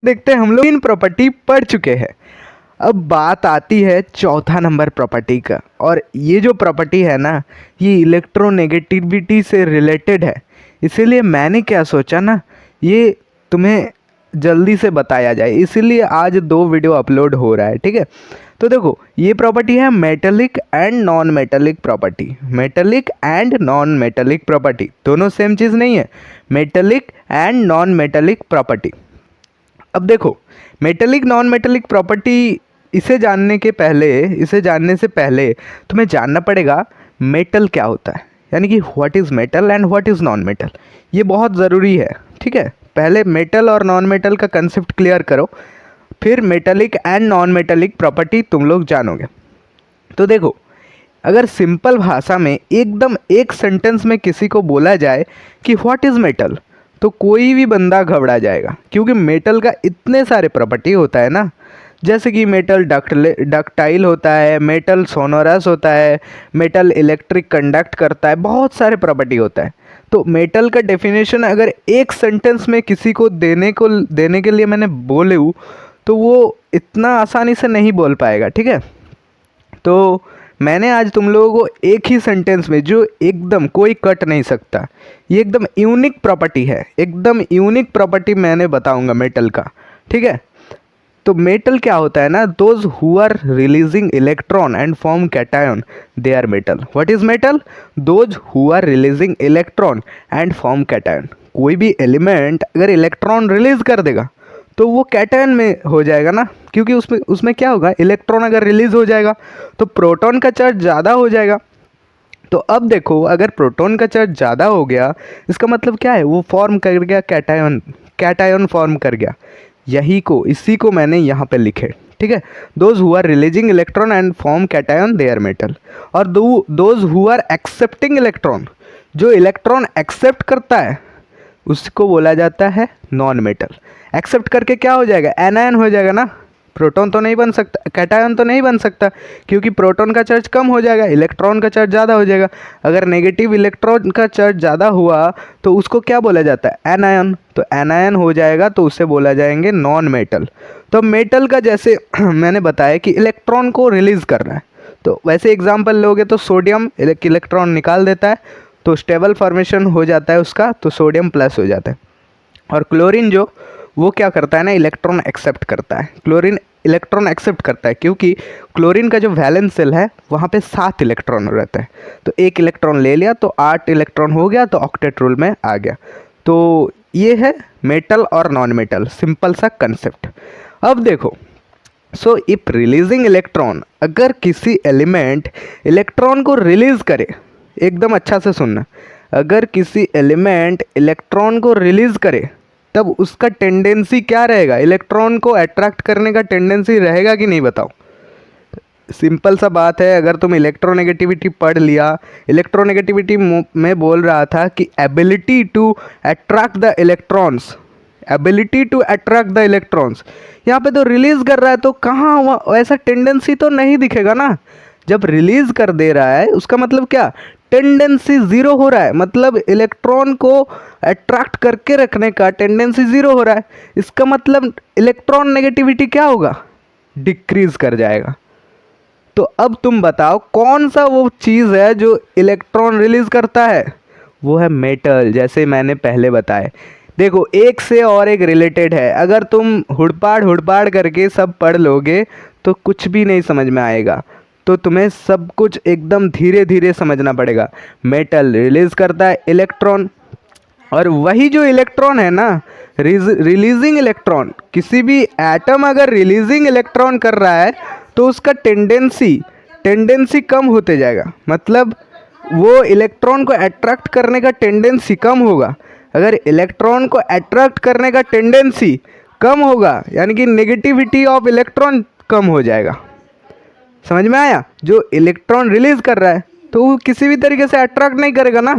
देखते हैं हम लोग 3 प्रॉपर्टी पढ़ चुके हैं। अब बात आती है चौथा नंबर प्रॉपर्टी का, और ये जो प्रॉपर्टी है ना, ये इलेक्ट्रोनेगेटिविटी से रिलेटेड है। इसीलिए मैंने क्या सोचा ना, ये तुम्हें जल्दी से बताया जाए, इसीलिए आज 2 वीडियो अपलोड हो रहा है। ठीक है, तो देखो ये प्रॉपर्टी है metallic and non metallic property. Metallic and non metallic property दोनों सेम चीज़ नहीं है, metallic and non metallic property. अब देखो मेटेलिक नॉन मेटेलिक प्रॉपर्टी, इसे जानने से पहले तुम्हें जानना पड़ेगा मेटल क्या होता है, यानी कि what is metal and what is non metal. ये बहुत ज़रूरी है। ठीक है, पहले मेटल और नॉन मेटल का कंसेप्ट क्लियर करो, फिर metallic and non metallic property तुम लोग जानोगे। तो देखो, अगर सिंपल भाषा में एकदम एक सेंटेंस में किसी को बोला जाए कि व्हाट इज़ मेटल, तो कोई भी बंदा घबरा जाएगा, क्योंकि मेटल का इतने सारे प्रॉपर्टी होता है ना। जैसे कि मेटल डक्टाइल होता है, मेटल सोनोरस होता है, मेटल इलेक्ट्रिक कंडक्ट करता है, बहुत सारे प्रॉपर्टी होता है। तो मेटल का डेफिनेशन अगर एक सेंटेंस में किसी को देने के लिए मैंने बोलूँ, तो वो इतना आसानी से नहीं बोल पाएगा। ठीक है, तो मैंने आज तुम लोगों को एक ही सेंटेंस में, जो एकदम कोई कट नहीं सकता, ये एकदम यूनिक प्रॉपर्टी है, एकदम यूनिक प्रॉपर्टी मैंने बताऊंगा मेटल का। ठीक है, तो मेटल क्या होता है ना, those who are releasing electron and form cation, they are metal. What is metal? Those who are releasing electron and form cation. कोई भी एलिमेंट अगर इलेक्ट्रॉन रिलीज कर देगा तो वो कैटायन में हो जाएगा ना, क्योंकि उसमें क्या होगा, इलेक्ट्रॉन अगर रिलीज हो जाएगा तो प्रोटॉन का चार्ज ज़्यादा हो जाएगा। तो अब देखो, अगर प्रोटॉन का चार्ज ज़्यादा हो गया, इसका मतलब क्या है, वो फॉर्म कर गया कैटायन, कैटायन फॉर्म कर गया। इसी को मैंने यहाँ पे लिखे। ठीक है, those who are releasing electron and form cation, they are metal. और those who are accepting electron, जो इलेक्ट्रॉन एक्सेप्ट करता है उसको बोला जाता है नॉन मेटल। एक्सेप्ट करके क्या हो जाएगा, एनायन हो जाएगा ना। प्रोटॉन तो नहीं बन सकता, कैटायन तो नहीं बन सकता, क्योंकि प्रोटॉन का चार्ज कम हो जाएगा, इलेक्ट्रॉन का चार्ज ज़्यादा हो जाएगा। अगर नेगेटिव इलेक्ट्रॉन का चार्ज ज़्यादा हुआ तो उसको क्या बोला जाता है, एनायन। तो एनायन हो जाएगा तो उसे बोला जाएंगे नॉन मेटल। तो मेटल का जैसे मैंने बताया कि इलेक्ट्रॉन को रिलीज़ करना है, तो वैसे एग्जाम्पल लोगे तो सोडियम इलेक्ट्रॉन निकाल देता है, तो स्टेबल फॉर्मेशन हो जाता है उसका, तो सोडियम प्लस हो जाता है। और क्लोरीन जो, वो क्या करता है ना, इलेक्ट्रॉन एक्सेप्ट करता है। क्लोरीन इलेक्ट्रॉन एक्सेप्ट करता है, क्योंकि क्लोरीन का जो वैलेंस सेल है वहाँ पे 7 इलेक्ट्रॉन रहता है। तो एक इलेक्ट्रॉन ले लिया तो 8 इलेक्ट्रॉन हो गया, तो ऑक्टेट रूल में आ गया। तो ये है मेटल और नॉन मेटल, सिंपल सा कंसेप्ट। अब देखो, सो इफ रिलीजिंग इलेक्ट्रॉन, अगर किसी एलिमेंट इलेक्ट्रॉन को रिलीज करे, एकदम अच्छा से सुनना, अगर किसी एलिमेंट इलेक्ट्रॉन को रिलीज करे तब उसका टेंडेंसी क्या रहेगा, इलेक्ट्रॉन को अट्रैक्ट करने का टेंडेंसी रहेगा कि नहीं, बताओ। सिंपल सा बात है, अगर तुम इलेक्ट्रोनेगेटिविटी पढ़ लिया, इलेक्ट्रोनेगेटिविटी में बोल रहा था कि ability to attract the electrons, ability to attract the electrons. यहाँ पे तो रिलीज कर रहा है, तो कहाँ ऐसा टेंडेंसी तो नहीं दिखेगा ना। जब रिलीज कर दे रहा है उसका मतलब क्या, टेंडेंसी ज़ीरो हो रहा है, मतलब इलेक्ट्रॉन को अट्रैक्ट करके रखने का टेंडेंसी ज़ीरो हो रहा है। इसका मतलब इलेक्ट्रॉन नेगेटिविटी क्या होगा, डिक्रीज कर जाएगा। तो अब तुम बताओ कौन सा वो चीज़ है जो इलेक्ट्रॉन रिलीज करता है, वो है मेटल। जैसे मैंने पहले बताया, देखो एक से और एक रिलेटेड है, अगर तुम हुड़पाड़ करके सब पढ़ लोगे तो कुछ भी नहीं समझ में आएगा। तो तुम्हें सब कुछ एकदम धीरे धीरे समझना पड़ेगा। मेटल रिलीज करता है इलेक्ट्रॉन, और वही जो इलेक्ट्रॉन है ना, रिलीजिंग इलेक्ट्रॉन, किसी भी एटम अगर रिलीजिंग इलेक्ट्रॉन कर रहा है तो उसका टेंडेंसी कम होते जाएगा, मतलब वो इलेक्ट्रॉन को अट्रैक्ट करने का टेंडेंसी कम होगा। अगर इलेक्ट्रॉन को अट्रैक्ट करने का टेंडेंसी कम होगा, यानी कि नेगेटिविटी ऑफ इलेक्ट्रॉन कम हो जाएगा। समझ में आया? जो इलेक्ट्रॉन रिलीज कर रहा है तो वो किसी भी तरीके से अट्रैक्ट नहीं करेगा ना,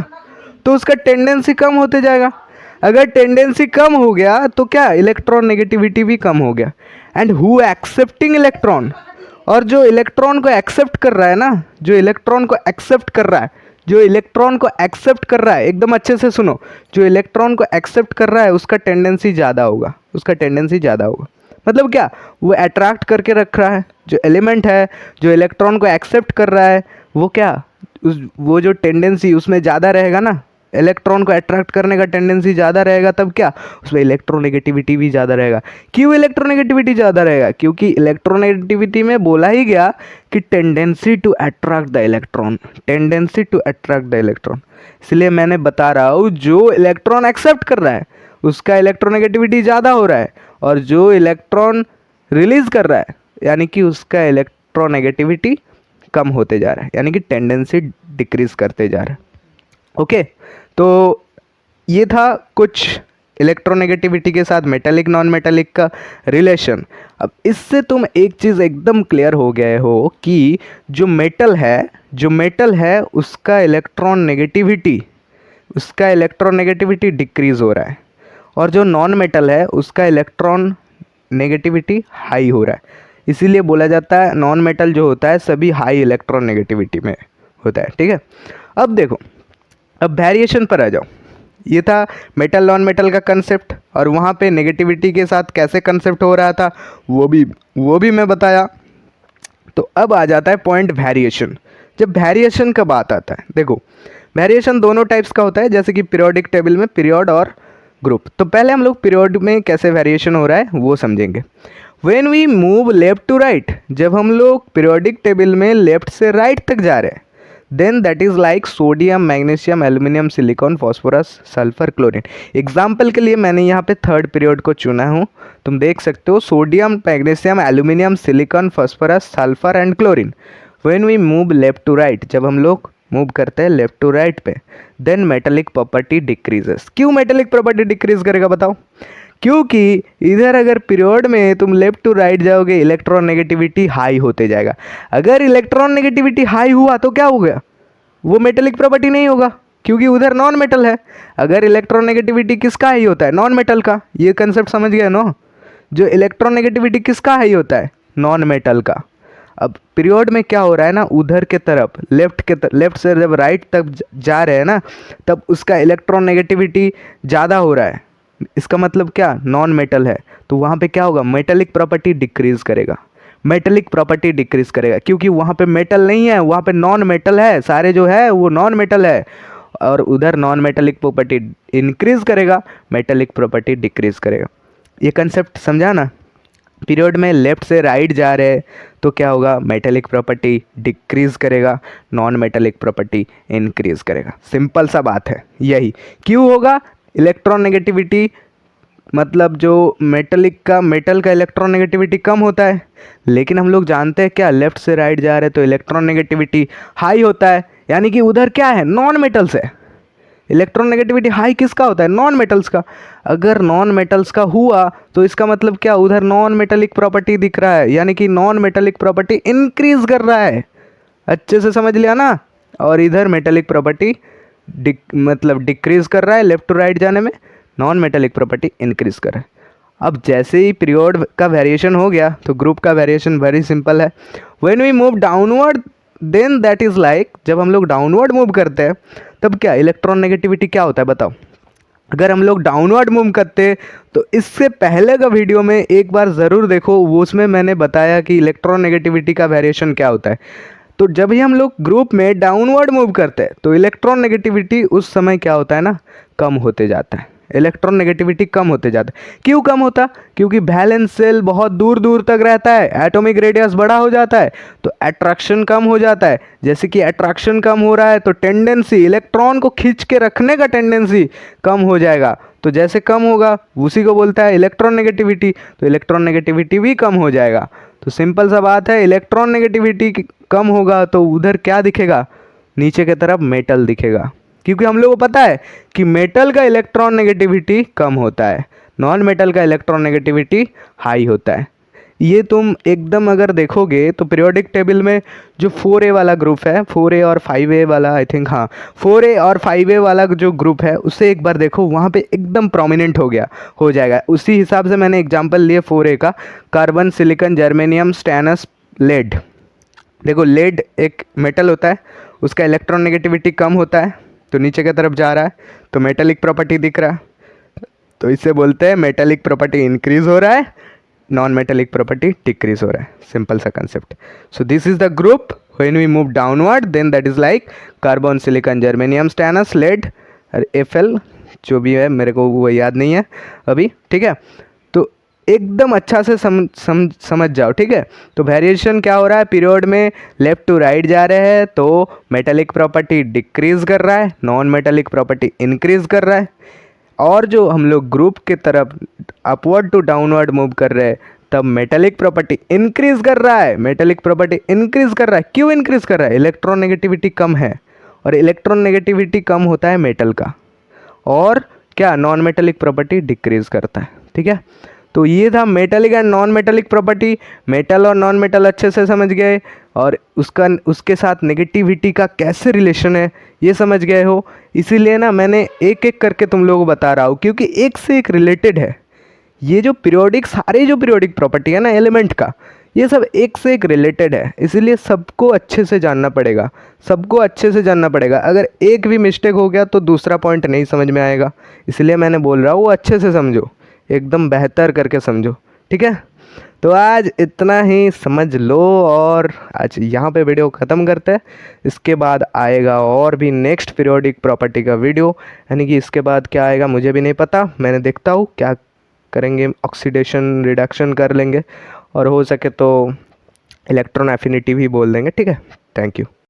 तो उसका टेंडेंसी कम होते जाएगा। अगर टेंडेंसी कम हो गया तो क्या, इलेक्ट्रॉन नेगेटिविटी भी कम हो गया। एंड हु एक्सेप्टिंग इलेक्ट्रॉन, और जो इलेक्ट्रॉन को एक्सेप्ट कर रहा है ना, जो इलेक्ट्रॉन को एक्सेप्ट कर रहा है, जो इलेक्ट्रॉन को एक्सेप्ट कर रहा है, एकदम अच्छे से सुनो, जो इलेक्ट्रॉन को एक्सेप्ट कर रहा है उसका टेंडेंसी ज़्यादा होगा, उसका टेंडेंसी ज़्यादा होगा। मतलब क्या, वो अट्रैक्ट करके रख रहा है, जो एलिमेंट है जो इलेक्ट्रॉन को एक्सेप्ट कर रहा है वो क्या, वो जो टेंडेंसी उसमें ज़्यादा रहेगा ना, इलेक्ट्रॉन को अट्रैक्ट करने का टेंडेंसी ज़्यादा रहेगा, तब क्या उसमें इलेक्ट्रोनेगेटिविटी भी ज़्यादा रहेगा। क्यों इलेक्ट्रोनेगेटिविटी ज़्यादा रहेगा? क्योंकि इलेक्ट्रोनेगेटिविटी में बोला ही गया कि tendency to attract the electron, tendency to attract the electron. इसलिए मैंने बता रहा हूँ जो इलेक्ट्रॉन एक्सेप्ट कर रहा है उसका इलेक्ट्रोनेगेटिविटी ज़्यादा हो रहा है, और जो इलेक्ट्रॉन रिलीज कर रहा है यानी कि उसका इलेक्ट्रोनेगेटिविटी कम होते जा रहा है, यानी कि टेंडेंसी डिक्रीज करते जा रहा है। ओके, तो ये था कुछ इलेक्ट्रोनेगेटिविटी के साथ मेटालिक नॉन मेटालिक का रिलेशन। अब इससे तुम एक चीज़ एकदम क्लियर हो गए हो कि जो मेटल है उसका इलेक्ट्रॉन नेगेटिविटी डिक्रीज हो रहा है, और जो नॉन मेटल है उसका इलेक्ट्रॉन नेगेटिविटी हाई हो रहा है। इसीलिए बोला जाता है नॉन मेटल जो होता है सभी हाई इलेक्ट्रॉन नेगेटिविटी में होता है। ठीक है, अब देखो, अब वेरिएशन पर आ जाओ। ये था मेटल नॉन मेटल का कंसेप्ट, और वहाँ पे नेगेटिविटी के साथ कैसे कंसेप्ट हो रहा था वो भी मैं बताया। तो अब आ जाता है पॉइंट वेरिएशन। जब वेरिएशन का बात आता है, देखो वेरिएशन दोनों टाइप्स का होता है, जैसे कि पीरियोडिक टेबल में पीरियड और ग्रुप। तो पहले हम लोग पीरियड में कैसे वेरिएशन हो रहा है वो समझेंगे। When we move left to right, जब हम लोग पीरियोडिक टेबल में लेफ्ट से राइट तक जा रहे हैं, then that is like sodium, magnesium, aluminium, silicon, phosphorus, sulphur, chlorine. Example के लिए मैंने यहाँ पे थर्ड पीरियड को चुना हूँ, तुम देख सकते हो sodium, magnesium, aluminium, silicon, phosphorus, sulphur and chlorine. When we move left to right, जब हम लोग मूव करते हैं लेफ्ट टू राइट पे, देन मेटेलिक प्रॉपर्टी डिक्रीजेस। क्यों मेटेलिक प्रॉपर्टी डिक्रीज करेगा बताओ? क्योंकि इधर अगर पीरियड में तुम लेफ्ट टू राइट जाओगे इलेक्ट्रॉन नेगेटिविटी हाई होते जाएगा। अगर इलेक्ट्रॉन नेगेटिविटी हाई हुआ तो क्या हो गया, वो मेटेलिक प्रॉपर्टी नहीं होगा, क्योंकि उधर नॉन मेटल है। अगर इलेक्ट्रॉन नेगेटिविटी किसका हाई होता है? नॉन मेटल का। ये कंसेप्ट समझ गए नो? जो इलेक्ट्रॉन नेगेटिविटी किसका हाई होता है? नॉन मेटल का। अब पीरियड में क्या हो रहा है ना, उधर के तरफ लेफ्ट से जब राइट तक जा रहे हैं ना, तब उसका इलेक्ट्रॉन नेगेटिविटी ज़्यादा हो रहा है। इसका मतलब क्या, नॉन मेटल है, तो वहाँ पे क्या होगा, मेटेलिक प्रॉपर्टी डिक्रीज करेगा। मेटेलिक प्रॉपर्टी डिक्रीज करेगा क्योंकि वहाँ पे मेटल नहीं है, वहाँ पे नॉन मेटल है, सारे जो है वो नॉन मेटल है, और उधर नॉन मेटेलिक प्रॉपर्टी इंक्रीज करेगा, मेटेलिक प्रॉपर्टी डिक्रीज करेगा। ये कंसेप्ट समझा ना? पीरियड में लेफ्ट से राइट जा रहे हैं तो क्या होगा, मेटेलिक प्रॉपर्टी डिक्रीज करेगा, नॉन मेटेलिक प्रॉपर्टी इंक्रीज करेगा। सिंपल सा बात है यही। क्यों होगा? इलेक्ट्रॉन नेगेटिविटी, मतलब जो मेटल का इलेक्ट्रॉन नेगेटिविटी कम होता है, लेकिन हम लोग जानते हैं क्या, लेफ्ट से राइट जा रहे हैं तो इलेक्ट्रॉन नेगेटिविटी हाई होता है, यानी कि उधर क्या है, नॉन मेटल्स है। इलेक्ट्रॉन नेगेटिविटी हाई किसका होता है? नॉन मेटल्स का। अगर नॉन मेटल्स का हुआ तो इसका मतलब क्या, उधर नॉन मेटेलिक प्रॉपर्टी दिख रहा है, यानी कि नॉन मेटेलिक प्रॉपर्टी इंक्रीज कर रहा है। अच्छे से समझ लिया ना? और इधर मेटेलिक प्रॉपर्टी डिक्रीज कर रहा है, लेफ्ट टू राइट जाने में नॉन मेटेलिक प्रॉपर्टी इंक्रीज कर रहा है। अब जैसे ही पीरियड का वेरिएशन हो गया तो ग्रुप का वेरिएशन वेरी सिंपल है। When we move downward then that is like, जब हम लोग डाउनवर्ड मूव करते हैं तब क्या, इलेक्ट्रॉन नेगेटिविटी क्या होता है बताओ? अगर हम लोग डाउनवर्ड मूव करते तो इससे पहले का वीडियो में एक बार ज़रूर देखो, वो उसमें मैंने बताया कि इलेक्ट्रॉन नेगेटिविटी का वेरिएशन क्या होता है। तो जब ही हम लोग ग्रुप में डाउनवर्ड मूव करते हैं तो इलेक्ट्रॉन नेगेटिविटी उस समय क्या होता है ना, कम होते जाता है। इलेक्ट्रॉन नेगेटिविटी कम होते जाता है। क्यों कम होता? क्योंकि वैलेंस शेल बहुत दूर दूर तक रहता है, एटॉमिक रेडियस बड़ा हो जाता है, तो अट्रैक्शन कम हो जाता है। जैसे कि अट्रैक्शन कम हो रहा है तो टेंडेंसी, इलेक्ट्रॉन को खींच के रखने का टेंडेंसी कम हो जाएगा। तो जैसे कम होगा उसी को बोलता है इलेक्ट्रॉन नेगेटिविटी, तो इलेक्ट्रॉन नेगेटिविटी भी कम हो जाएगा। तो सिंपल सा बात है, इलेक्ट्रॉन नेगेटिविटी कम होगा तो उधर क्या दिखेगा, नीचे की तरफ मेटल दिखेगा। क्योंकि हम लोगों को पता है कि मेटल का इलेक्ट्रॉन नेगेटिविटी कम होता है, नॉन मेटल का इलेक्ट्रॉन नेगेटिविटी हाई होता है। ये तुम एकदम अगर देखोगे तो पीरियोडिक टेबल में जो 4A वाला ग्रुप है, 4A और 5A वाला, आई थिंक, हाँ 4A और 5A वाला जो ग्रुप है उसे एक बार देखो, वहाँ पे एकदम प्रोमिनेंट हो जाएगा। उसी हिसाब से मैंने एग्जांपल लिए 4A का, carbon, silicon, germanium, stannous, lead. देखो लेड एक मेटल होता है, उसका इलेक्ट्रोनेगेटिविटी कम होता है तो नीचे की तरफ जा रहा है, तो मेटेलिक प्रॉपर्टी दिख रहा है, तो इससे बोलते हैं मेटेलिक प्रॉपर्टी इंक्रीज हो रहा है, नॉन मेटेलिक प्रॉपर्टी डिक्रीज हो रहा है। सिंपल सा concept. So this is the group when we move downward, then that is like carbon, silicon, germanium, stannous, lead, FL, जो भी है मेरे को वो याद नहीं है अभी, ठीक है। तो एकदम अच्छा से समझ जाओ, ठीक है। तो वेरिएशन क्या हो रहा है, पीरियड में लेफ्ट टू राइट जा रहे हैं तो मेटेलिक प्रॉपर्टी डिक्रीज कर रहा है, नॉन मेटेलिक प्रॉपर्टी इंक्रीज कर रहा है, और जो हम लोग ग्रुप के तरफ अपवर्ड टू डाउनवर्ड मूव कर रहे हैं तब मेटेलिक प्रॉपर्टी इंक्रीज कर रहा है, मेटेलिक प्रॉपर्टी इंक्रीज कर रहा है। क्यों इंक्रीज कर रहा है, इलेक्ट्रोनेगेटिविटी कम है, और इलेक्ट्रोनेगेटिविटी कम होता है मेटल का, और क्या नॉन मेटेलिक प्रॉपर्टी डिक्रीज करता है, ठीक है। तो ये था metallic and non metallic property. Metal और नॉन मेटल अच्छे से समझ गए, और उसके साथ नेगेटिविटी का कैसे रिलेशन है ये समझ गए हो। इसीलिए ना मैंने एक एक करके तुम लोगों को बता रहा हूँ, क्योंकि एक से एक रिलेटेड है। ये जो पीरियोडिक, सारे जो पीरियोडिक प्रॉपर्टी है ना एलिमेंट का, ये सब एक से एक रिलेटेड है, इसीलिए सबको अच्छे से जानना पड़ेगा, सबको अच्छे से जानना पड़ेगा। अगर एक भी मिस्टेक हो गया तो दूसरा पॉइंट नहीं समझ में आएगा, इसलिए मैंने बोल रहा हूँ वो अच्छे से समझो, एकदम बेहतर करके समझो, ठीक है। तो आज इतना ही समझ लो, और आज यहाँ पे वीडियो ख़त्म करते हैं। इसके बाद आएगा और भी नेक्स्ट पीरियोडिक प्रॉपर्टी का वीडियो, यानी कि इसके बाद क्या आएगा मुझे भी नहीं पता, मैंने देखता हूँ क्या करेंगे, ऑक्सीडेशन रिडक्शन कर लेंगे, और हो सके तो इलेक्ट्रॉन एफिनिटी भी बोल देंगे, ठीक है। Thank you.